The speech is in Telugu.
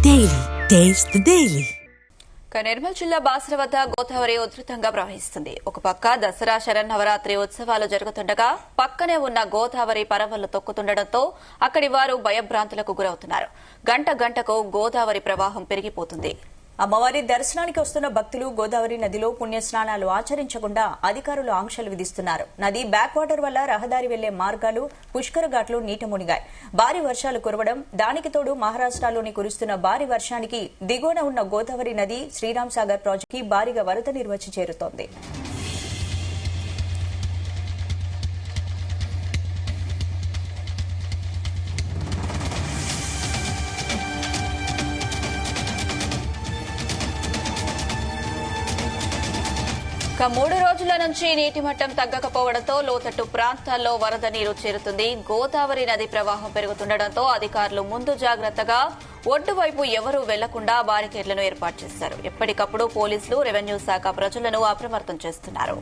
Daily. Taste the Daily. Nirmal జిల్లా బాసర వద్ద గోదావరి ఉధృతంగా ప్రవహిస్తుంది. ఒక పక్క దసరా శరన్నవరాత్రి ఉత్సవాలు జరుగుతుండగా పక్కనే ఉన్న గోదావరి పరవళ్లు తొక్కుతుండటంతో అక్కడి వారు భయభ్రాంతులకు గురవుతున్నారు. గంట గంటకు గోదావరి ప్రవాహం పెరిగిపోతుంది. అమ్మవారి దర్శనానికి వస్తున్న భక్తులు గోదావరి నదిలో పుణ్యస్నానాలు ఆచరించకుండా అధికారులు ఆంక్షలు విధిస్తున్నారు. నది బ్యాక్ వాటర్ వల్ల రహదారి వెళ్లే మార్గాలు, పుష్కర ఘాట్లు నీట మునిగాయి. భారీ వర్షాలు కురవడం, దానికి తోడు మహారాష్టలోని కురుస్తున్న భారీ వర్షానికి దిగువన ఉన్న గోదావరి నది శ్రీరామ్ సాగర్ ప్రాజెక్టుకి భారీగా వరద నీరు వచ్చి చేరుతోంది. మూడు రోజుల నుంచి నీటి మట్టం తగ్గకపోవడంతో లోతట్టు ప్రాంతాల్లో వరద నీరు చేరుతుంది. గోదావరి నది ప్రవాహం పెరుగుతుండటంతో అధికారులు ముందు జాగ్రత్తగా ఒడ్డు వైపు ఎవరూ వెళ్లకుండా బారికేడ్లను ఏర్పాటు చేశారు. ఎప్పటికప్పుడు పోలీసులు, రెవెన్యూ శాఖ ప్రజలను అప్రమత్తం చేస్తున్నారు.